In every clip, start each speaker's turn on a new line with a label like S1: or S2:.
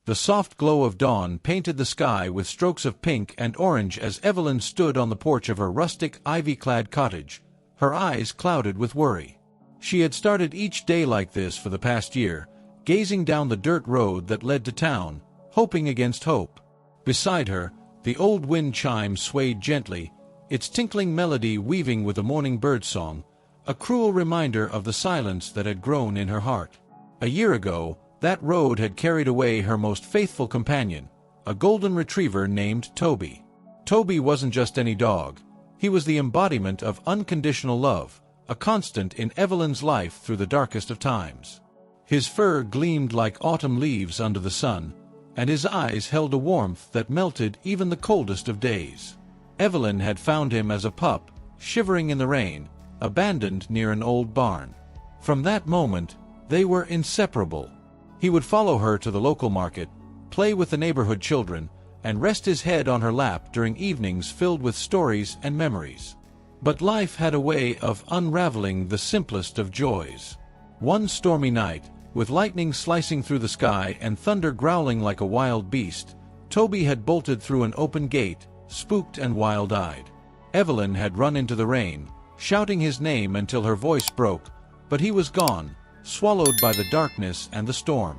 S1: The soft glow of dawn painted the sky with strokes of pink and orange as Evelyn stood on the porch of her rustic, ivy-clad cottage, her eyes clouded with worry. She had started each day like this for the past year, gazing down the dirt road that led to town, hoping against hope. Beside her, the old wind chime swayed gently, its tinkling melody weaving with the morning birdsong, a cruel reminder of the silence that had grown in her heart. A year ago, that road had carried away her most faithful companion, a golden retriever named Toby. Toby wasn't just any dog. He was the embodiment of unconditional love, a constant in Evelyn's life through the darkest of times. His fur gleamed like autumn leaves under the sun, and his eyes held a warmth that melted even the coldest of days. Evelyn had found him as a pup, shivering in the rain, abandoned near an old barn. From that moment, they were inseparable. He would follow her to the local market, play with the neighborhood children, and rest his head on her lap during evenings filled with stories and memories. But life had a way of unraveling the simplest of joys. One stormy night, with lightning slicing through the sky and thunder growling like a wild beast, Toby had bolted through an open gate, spooked and wild-eyed. Evelyn had run into the rain, shouting his name until her voice broke, but he was gone, swallowed by the darkness and the storm.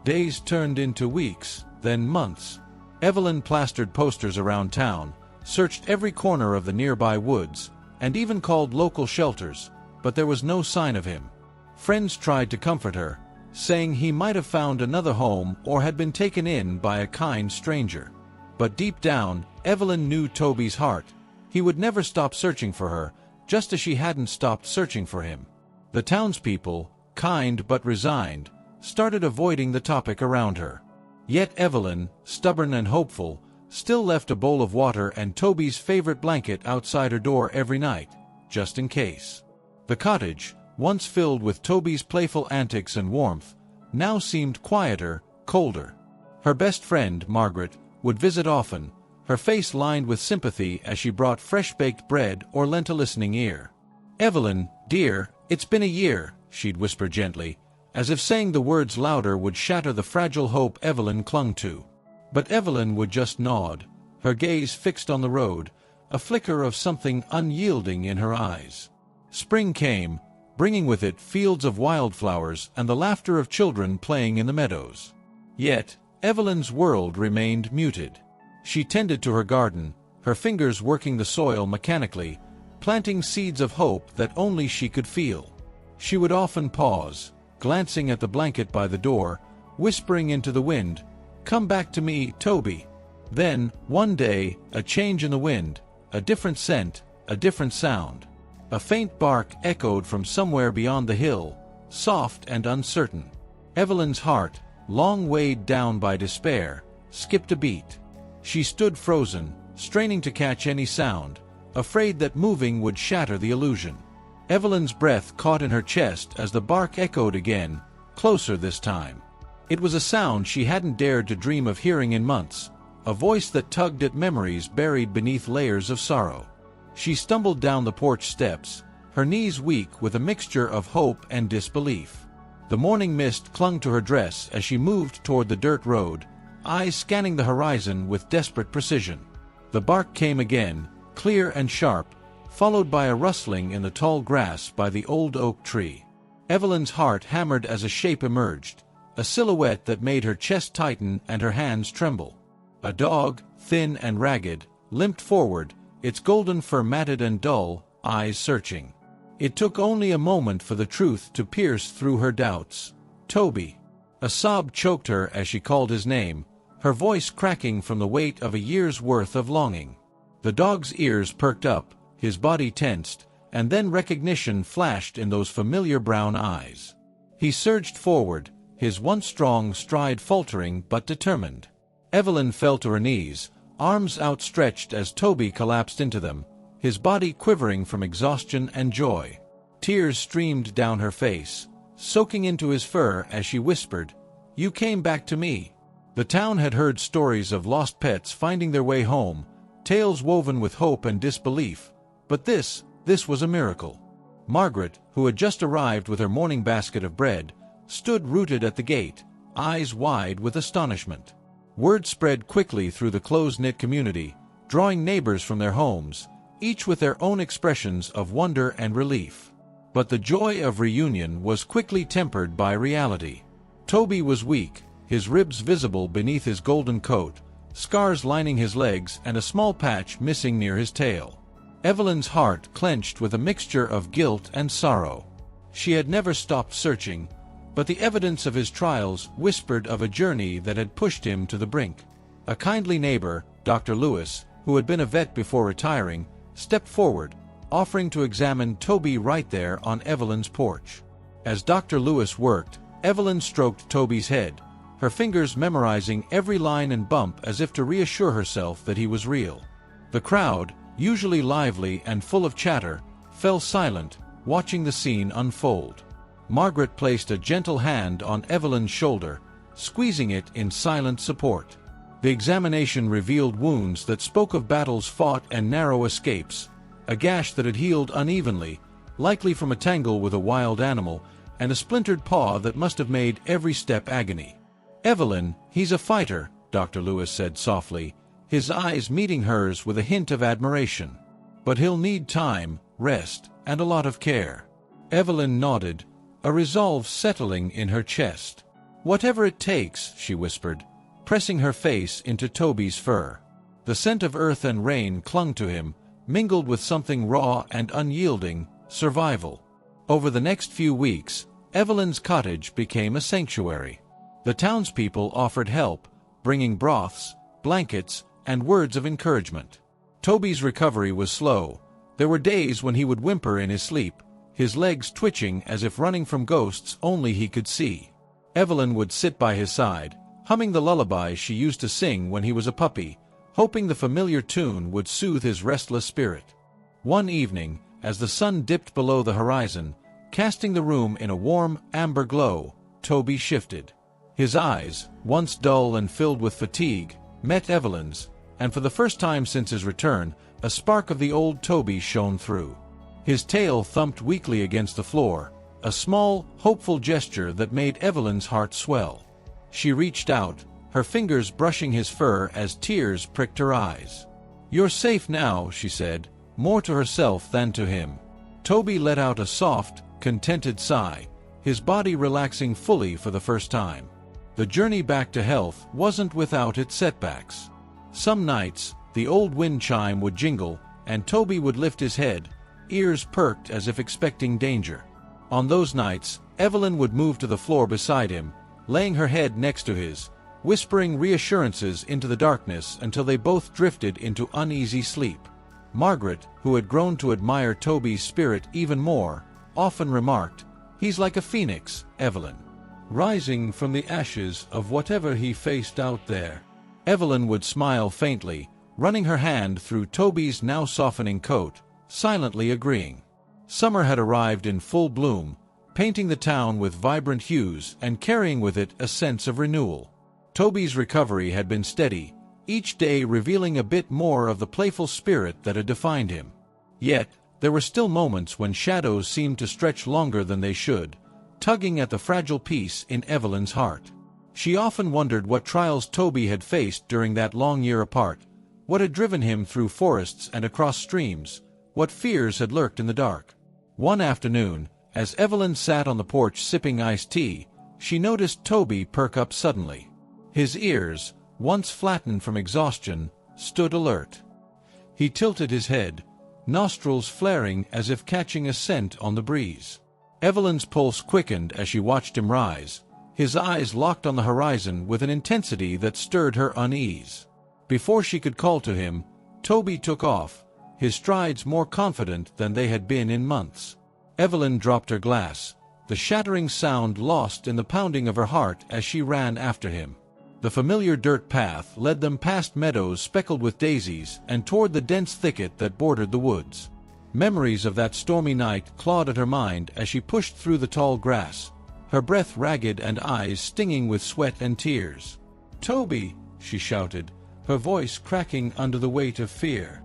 S1: Days turned into weeks, then months. Evelyn plastered posters around town, searched every corner of the nearby woods, and even called local shelters, but there was no sign of him. Friends tried to comfort her, saying he might have found another home or had been taken in by a kind stranger. But deep down, Evelyn knew Toby's heart. He would never stop searching for her, just as she hadn't stopped searching for him. The townspeople, kind but resigned, started avoiding the topic around her. Yet Evelyn, stubborn and hopeful, still left a bowl of water and Toby's favorite blanket outside her door every night, just in case. The cottage, once filled with Toby's playful antics and warmth, now seemed quieter, colder. Her best friend, Margaret, would visit often, her face lined with sympathy as she brought fresh-baked bread or lent a listening ear. "Evelyn, dear, it's been a year," she'd whisper gently, as if saying the words louder would shatter the fragile hope Evelyn clung to. But Evelyn would just nod, her gaze fixed on the road, a flicker of something unyielding in her eyes. Spring came, bringing with it fields of wildflowers and the laughter of children playing in the meadows. Yet, Evelyn's world remained muted. She tended to her garden, her fingers working the soil mechanically, planting seeds of hope that only she could feel. She would often pause, glancing at the blanket by the door, whispering into the wind, "Come back to me, Toby." Then, one day, a change in the wind, a different scent, a different sound. A faint bark echoed from somewhere beyond the hill, soft and uncertain. Evelyn's heart, long weighed down by despair, skipped a beat. She stood frozen, straining to catch any sound, afraid that moving would shatter the illusion. Evelyn's breath caught in her chest as the bark echoed again, closer this time. It was a sound she hadn't dared to dream of hearing in months, a voice that tugged at memories buried beneath layers of sorrow. She stumbled down the porch steps, her knees weak with a mixture of hope and disbelief. The morning mist clung to her dress as she moved toward the dirt road, eyes scanning the horizon with desperate precision. The bark came again, clear and sharp, followed by a rustling in the tall grass by the old oak tree. Evelyn's heart hammered as a shape emerged, a silhouette that made her chest tighten and her hands tremble. A dog, thin and ragged, limped forward, its golden fur matted and dull, eyes searching. It took only a moment for the truth to pierce through her doubts. "Toby." A sob choked her as she called his name, her voice cracking from the weight of a year's worth of longing. The dog's ears perked up, his body tensed, and then recognition flashed in those familiar brown eyes. He surged forward, his once strong stride faltering but determined. Evelyn fell to her knees, arms outstretched as Toby collapsed into them, his body quivering from exhaustion and joy. Tears streamed down her face, soaking into his fur as she whispered, "You came back to me." The town had heard stories of lost pets finding their way home, tales woven with hope and disbelief, but this was a miracle. Margaret, who had just arrived with her morning basket of bread, stood rooted at the gate, eyes wide with astonishment. Word spread quickly through the close-knit community, drawing neighbors from their homes, each with their own expressions of wonder and relief. But the joy of reunion was quickly tempered by reality. Toby was weak, his ribs visible beneath his golden coat, scars lining his legs and a small patch missing near his tail. Evelyn's heart clenched with a mixture of guilt and sorrow. She had never stopped searching, but the evidence of his trials whispered of a journey that had pushed him to the brink. A kindly neighbor, Dr. Lewis, who had been a vet before retiring, stepped forward, offering to examine Toby right there on Evelyn's porch. As Dr. Lewis worked, Evelyn stroked Toby's head, her fingers memorizing every line and bump as if to reassure herself that he was real. The crowd, usually lively and full of chatter, fell silent, watching the scene unfold. Margaret placed a gentle hand on Evelyn's shoulder, squeezing it in silent support. The examination revealed wounds that spoke of battles fought and narrow escapes, a gash that had healed unevenly, likely from a tangle with a wild animal, and a splintered paw that must have made every step agony. "Evelyn, he's a fighter," Dr. Lewis said softly, his eyes meeting hers with a hint of admiration. "But he'll need time, rest, and a lot of care." Evelyn nodded, a resolve settling in her chest. "Whatever it takes," she whispered, pressing her face into Toby's fur. The scent of earth and rain clung to him, mingled with something raw and unyielding, survival. Over the next few weeks, Evelyn's cottage became a sanctuary. The townspeople offered help, bringing broths, blankets, and words of encouragement. Toby's recovery was slow. There were days when he would whimper in his sleep, his legs twitching as if running from ghosts only he could see. Evelyn would sit by his side, humming the lullabies she used to sing when he was a puppy, hoping the familiar tune would soothe his restless spirit. One evening, as the sun dipped below the horizon, casting the room in a warm, amber glow, Toby shifted. His eyes, once dull and filled with fatigue, met Evelyn's, and for the first time since his return, a spark of the old Toby shone through. His tail thumped weakly against the floor, a small, hopeful gesture that made Evelyn's heart swell. She reached out, her fingers brushing his fur as tears pricked her eyes. "You're safe now," she said, more to herself than to him. Toby let out a soft, contented sigh, his body relaxing fully for the first time. The journey back to health wasn't without its setbacks. Some nights, the old wind chime would jingle, and Toby would lift his head, ears perked as if expecting danger. On those nights, Evelyn would move to the floor beside him, laying her head next to his, whispering reassurances into the darkness until they both drifted into uneasy sleep. Margaret, who had grown to admire Toby's spirit even more, often remarked, "He's like a phoenix, Evelyn, rising from the ashes of whatever he faced out there." Evelyn would smile faintly, running her hand through Toby's now softening coat, silently agreeing. Summer had arrived in full bloom, painting the town with vibrant hues and carrying with it a sense of renewal. Toby's recovery had been steady, each day revealing a bit more of the playful spirit that had defined him. Yet, there were still moments when shadows seemed to stretch longer than they should, tugging at the fragile peace in Evelyn's heart. She often wondered what trials Toby had faced during that long year apart, what had driven him through forests and across streams, what fears had lurked in the dark. One afternoon, as Evelyn sat on the porch sipping iced tea, she noticed Toby perk up suddenly. His ears, once flattened from exhaustion, stood alert. He tilted his head, nostrils flaring as if catching a scent on the breeze. Evelyn's pulse quickened as she watched him rise, his eyes locked on the horizon with an intensity that stirred her unease. Before she could call to him, Toby took off, his strides more confident than they had been in months. Evelyn dropped her glass, the shattering sound lost in the pounding of her heart as she ran after him. The familiar dirt path led them past meadows speckled with daisies and toward the dense thicket that bordered the woods. Memories of that stormy night clawed at her mind as she pushed through the tall grass, her breath ragged and eyes stinging with sweat and tears. "Toby!" she shouted, her voice cracking under the weight of fear.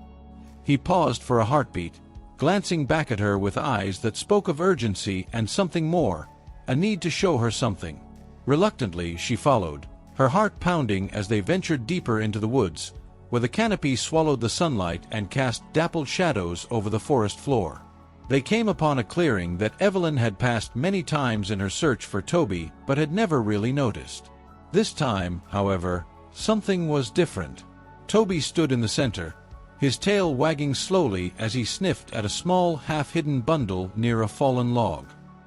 S1: He paused for a heartbeat, glancing back at her with eyes that spoke of urgency and something more, a need to show her something. Reluctantly, she followed, her heart pounding as they ventured deeper into the woods, where the canopy swallowed the sunlight and cast dappled shadows over the forest floor. They came upon a clearing that Evelyn had passed many times in her search for Toby but had never really noticed. This time, however, something was different. Toby stood in the center, his tail wagging slowly as he sniffed at a small, half-hidden bundle near a fallen log.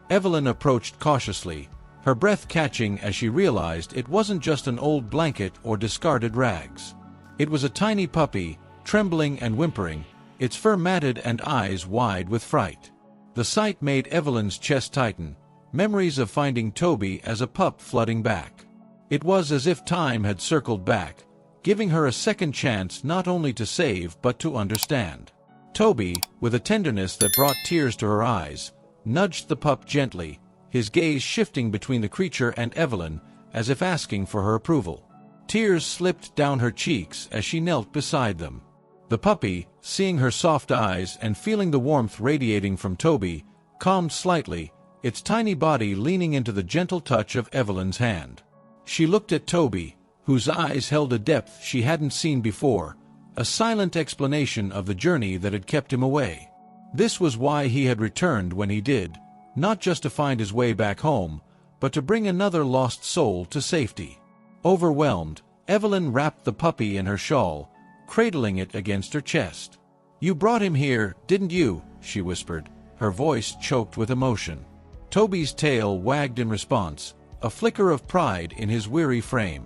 S1: Evelyn approached cautiously, her breath catching as she realized it wasn't just an old blanket or discarded rags. It was a tiny puppy, trembling and whimpering, its fur matted and eyes wide with fright. The sight made Evelyn's chest tighten, memories of finding Toby as a pup flooding back. It was as if time had circled back, giving her a second chance not only to save but to understand. Toby, with a tenderness that brought tears to her eyes, nudged the pup gently, his gaze shifting between the creature and Evelyn, as if asking for her approval. Tears slipped down her cheeks as she knelt beside them. The puppy, seeing her soft eyes and feeling the warmth radiating from Toby, calmed slightly, its tiny body leaning into the gentle touch of Evelyn's hand. She looked at Toby, whose eyes held a depth she hadn't seen before, a silent explanation of the journey that had kept him away. This was why he had returned when he did, not just to find his way back home, but to bring another lost soul to safety. Overwhelmed, Evelyn wrapped the puppy in her shawl, cradling it against her chest. "You brought him here, didn't you?" she whispered, her voice choked with emotion. Toby's tail wagged in response, a flicker of pride in his weary frame.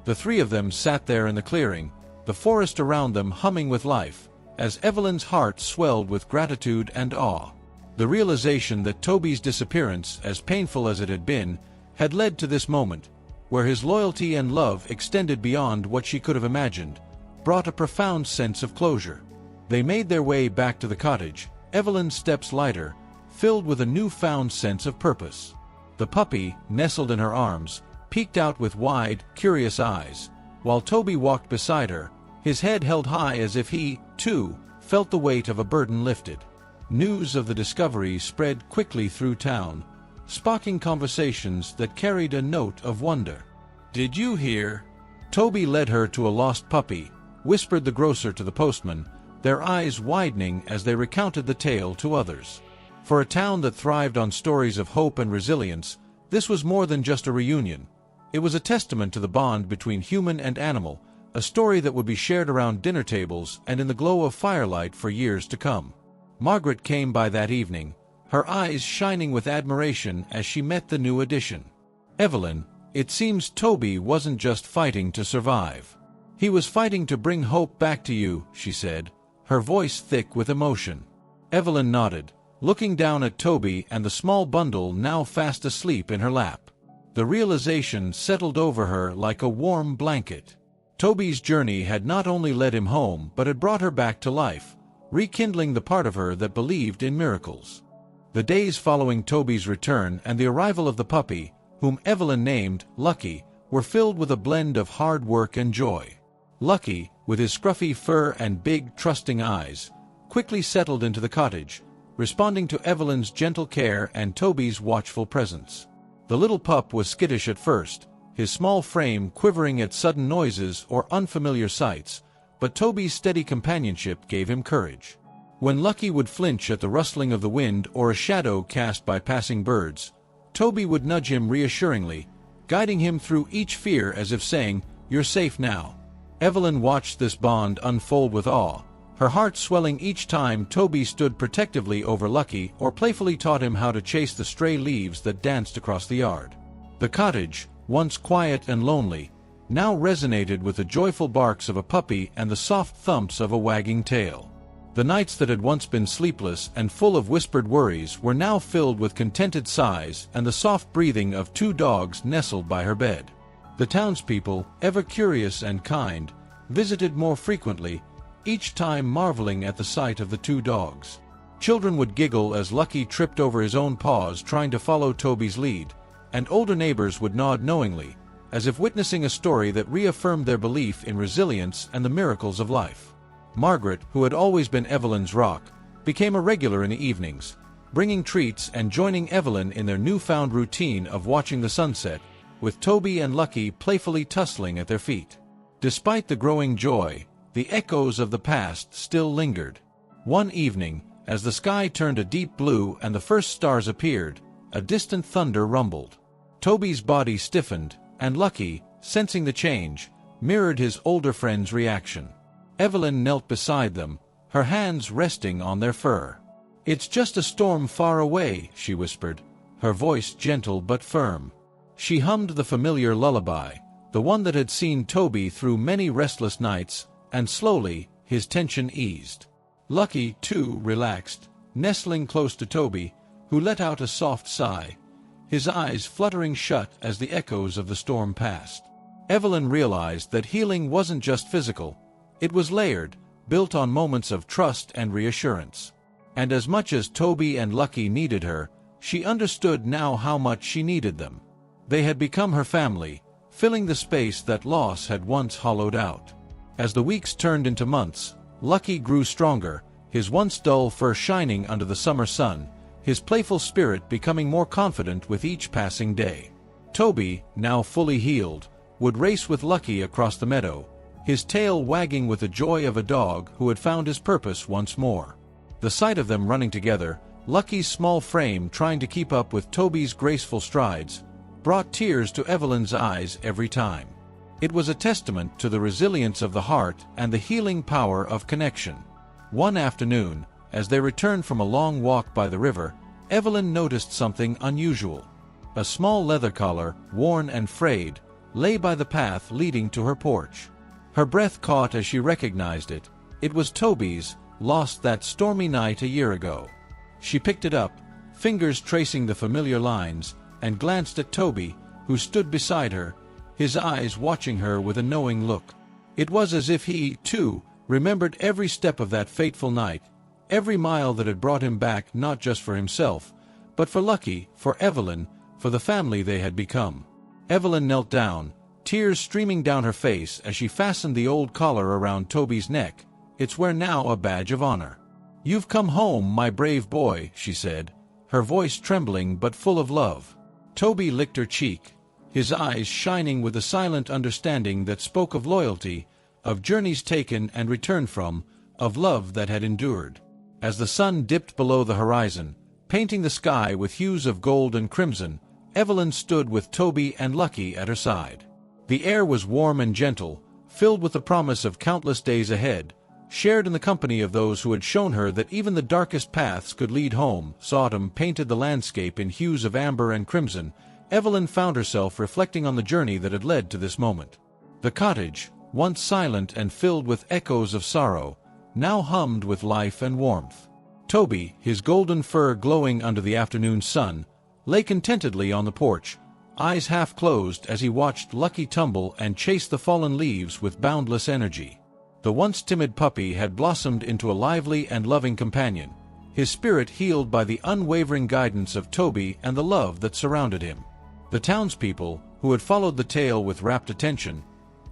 S1: The three of them sat there in the clearing, the forest around them humming with life, as Evelyn's heart swelled with gratitude and awe. The realization that Toby's disappearance, as painful as it had been, had led to this moment, where his loyalty and love extended beyond what she could have imagined, brought a profound sense of closure. They made their way back to the cottage, Evelyn's steps lighter, filled with a newfound sense of purpose. The puppy, nestled in her arms, peeked out with wide, curious eyes, while Toby walked beside her, his head held high as if he, too, felt the weight of a burden lifted. News of the discovery spread quickly through town, sparking conversations that carried a note of wonder. "Did you hear?" Toby led her to a lost puppy, whispered the grocer to the postman, their eyes widening as they recounted the tale to others. For a town that thrived on stories of hope and resilience, this was more than just a reunion. It was a testament to the bond between human and animal, a story that would be shared around dinner tables and in the glow of firelight for years to come. Margaret came by that evening, her eyes shining with admiration as she met the new addition. "Evelyn, it seems Toby wasn't just fighting to survive. He was fighting to bring hope back to you," she said, her voice thick with emotion. Evelyn nodded, looking down at Toby and the small bundle now fast asleep in her lap. The realization settled over her like a warm blanket. Toby's journey had not only led him home but had brought her back to life, rekindling the part of her that believed in miracles. The days following Toby's return and the arrival of the puppy, whom Evelyn named Lucky, were filled with a blend of hard work and joy. Lucky, with his scruffy fur and big, trusting eyes, quickly settled into the cottage, responding to Evelyn's gentle care and Toby's watchful presence. The little pup was skittish at first, his small frame quivering at sudden noises or unfamiliar sights, but Toby's steady companionship gave him courage. When Lucky would flinch at the rustling of the wind or a shadow cast by passing birds, Toby would nudge him reassuringly, guiding him through each fear as if saying, "You're safe now." Evelyn watched this bond unfold with awe, her heart swelling each time Toby stood protectively over Lucky or playfully taught him how to chase the stray leaves that danced across the yard. The cottage, once quiet and lonely, now resonated with the joyful barks of a puppy and the soft thumps of a wagging tail. The nights that had once been sleepless and full of whispered worries were now filled with contented sighs and the soft breathing of two dogs nestled by her bed. The townspeople, ever curious and kind, visited more frequently, each time marveling at the sight of the two dogs. Children would giggle as Lucky tripped over his own paws trying to follow Toby's lead, and older neighbors would nod knowingly, as if witnessing a story that reaffirmed their belief in resilience and the miracles of life. Margaret, who had always been Evelyn's rock, became a regular in the evenings, bringing treats and joining Evelyn in their newfound routine of watching the sunset, with Toby and Lucky playfully tussling at their feet. Despite the growing joy, the echoes of the past still lingered. One evening, as the sky turned a deep blue and the first stars appeared, a distant thunder rumbled. Toby's body stiffened, and Lucky, sensing the change, mirrored his older friend's reaction. Evelyn knelt beside them, her hands resting on their fur. "It's just a storm far away," she whispered, her voice gentle but firm. She hummed the familiar lullaby, the one that had seen Toby through many restless nights, and slowly, his tension eased. Lucky, too, relaxed, nestling close to Toby, who let out a soft sigh, his eyes fluttering shut as the echoes of the storm passed. Evelyn realized that healing wasn't just physical. It was layered, built on moments of trust and reassurance. And as much as Toby and Lucky needed her, she understood now how much she needed them. They had become her family, filling the space that loss had once hollowed out. As the weeks turned into months, Lucky grew stronger, his once dull fur shining under the summer sun, his playful spirit becoming more confident with each passing day. Toby, now fully healed, would race with Lucky across the meadow, his tail wagging with the joy of a dog who had found his purpose once more. The sight of them running together, Lucky's small frame trying to keep up with Toby's graceful strides, brought tears to Evelyn's eyes every time. It was a testament to the resilience of the heart and the healing power of connection. One afternoon, as they returned from a long walk by the river, Evelyn noticed something unusual. A small leather collar, worn and frayed, lay by the path leading to her porch. Her breath caught as she recognized it. It was Toby's, lost that stormy night a year ago. She picked it up, fingers tracing the familiar lines, and glanced at Toby, who stood beside her, his eyes watching her with a knowing look. It was as if he, too, remembered every step of that fateful night, every mile that had brought him back not just for himself, but for Lucky, for Evelyn, for the family they had become. Evelyn knelt down, tears streaming down her face as she fastened the old collar around Toby's neck. "It's wear now a badge of honor. You've come home, my brave boy," she said, her voice trembling but full of love. Toby licked her cheek, his eyes shining with a silent understanding that spoke of loyalty, of journeys taken and returned from, of love that had endured. As the sun dipped below the horizon, painting the sky with hues of gold and crimson, Evelyn stood with Toby and Lucky at her side. The air was warm and gentle, filled with the promise of countless days ahead, shared in the company of those who had shown her that even the darkest paths could lead home. As autumn painted the landscape in hues of amber and crimson, Evelyn found herself reflecting on the journey that had led to this moment. The cottage, once silent and filled with echoes of sorrow, now hummed with life and warmth. Toby, his golden fur glowing under the afternoon sun, lay contentedly on the porch, eyes half closed as he watched Lucky tumble and chase the fallen leaves with boundless energy. The once timid puppy had blossomed into a lively and loving companion, his spirit healed by the unwavering guidance of Toby and the love that surrounded him. The townspeople, who had followed the tale with rapt attention,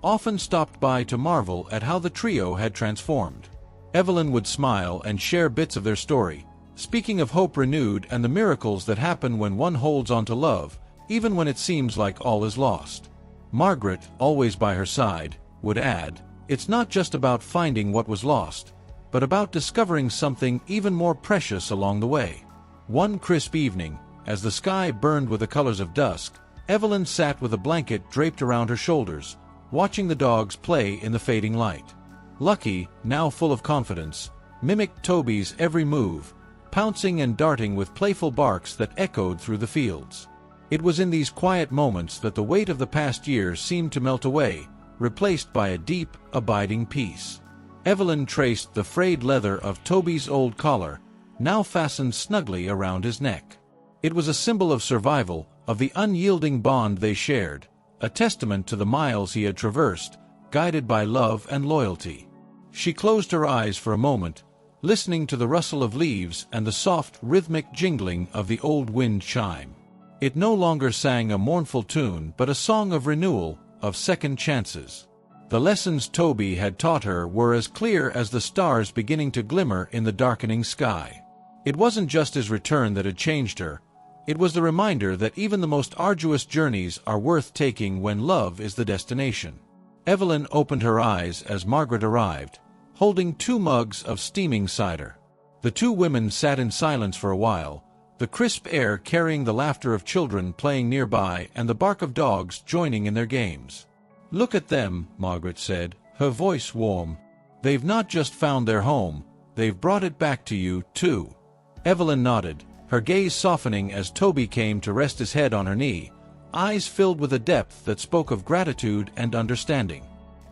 S1: often stopped by to marvel at how the trio had transformed. Evelyn would smile and share bits of their story, speaking of hope renewed and the miracles that happen when one holds on to love, even when it seems like all is lost. Margaret, always by her side, would add, "It's not just about finding what was lost, but about discovering something even more precious along the way." One crisp evening, as the sky burned with the colors of dusk, Evelyn sat with a blanket draped around her shoulders, watching the dogs play in the fading light. Lucky, now full of confidence, mimicked Toby's every move, pouncing and darting with playful barks that echoed through the fields. It was in these quiet moments that the weight of the past years seemed to melt away, replaced by a deep, abiding peace. Evelyn traced the frayed leather of Toby's old collar, now fastened snugly around his neck. It was a symbol of survival, of the unyielding bond they shared, a testament to the miles he had traversed, guided by love and loyalty. She closed her eyes for a moment, listening to the rustle of leaves and the soft, rhythmic jingling of the old wind chime. It no longer sang a mournful tune but a song of renewal, of second chances. The lessons Toby had taught her were as clear as the stars beginning to glimmer in the darkening sky. It wasn't just his return that had changed her, It was the reminder that even the most arduous journeys are worth taking when love is the destination. Evelyn opened her eyes as Margaret arrived, holding 2 mugs of steaming cider. The 2 women sat in silence for a while, the crisp air carrying the laughter of children playing nearby and the bark of dogs joining in their games. "Look at them," Margaret said, her voice warm. "They've not just found their home, they've brought it back to you, too." Evelyn nodded, her gaze softening as Toby came to rest his head on her knee, eyes filled with a depth that spoke of gratitude and understanding.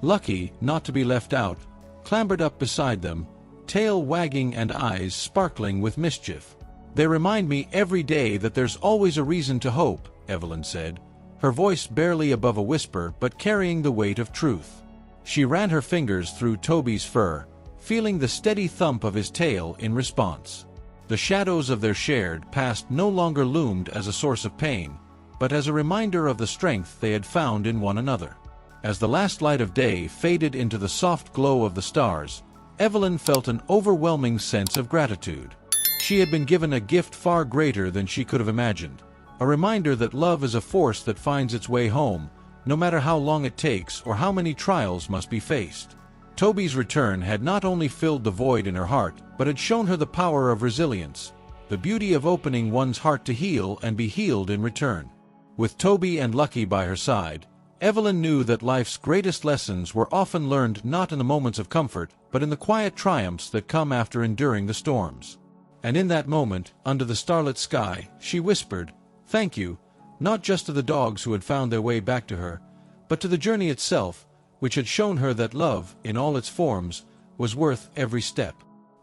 S1: Lucky, not to be left out, clambered up beside them, tail wagging and eyes sparkling with mischief. "They remind me every day that there's always a reason to hope," Evelyn said, her voice barely above a whisper but carrying the weight of truth. She ran her fingers through Toby's fur, feeling the steady thump of his tail in response. The shadows of their shared past no longer loomed as a source of pain, but as a reminder of the strength they had found in one another. As the last light of day faded into the soft glow of the stars, Evelyn felt an overwhelming sense of gratitude. She had been given a gift far greater than she could have imagined, a reminder that love is a force that finds its way home, no matter how long it takes or how many trials must be faced. Toby's return had not only filled the void in her heart, but had shown her the power of resilience, the beauty of opening one's heart to heal and be healed in return. With Toby and Lucky by her side, Evelyn knew that life's greatest lessons were often learned not in the moments of comfort, but in the quiet triumphs that come after enduring the storms. And in that moment, under the starlit sky, she whispered, "Thank you," not just to the dogs who had found their way back to her, but to the journey itself, which had shown her that love, in all its forms, was worth every step.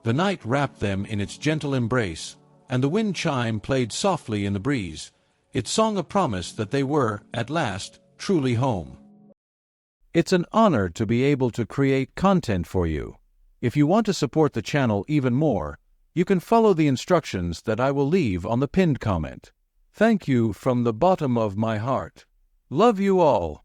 S1: The night wrapped them in its gentle embrace, and the wind chime played softly in the breeze, its song a promise that they were, at last, truly home. It's an honor to be able to create content for you. If you want to support the channel even more, you can follow the instructions that I will leave on the pinned comment. Thank you from the bottom of my heart. Love you all.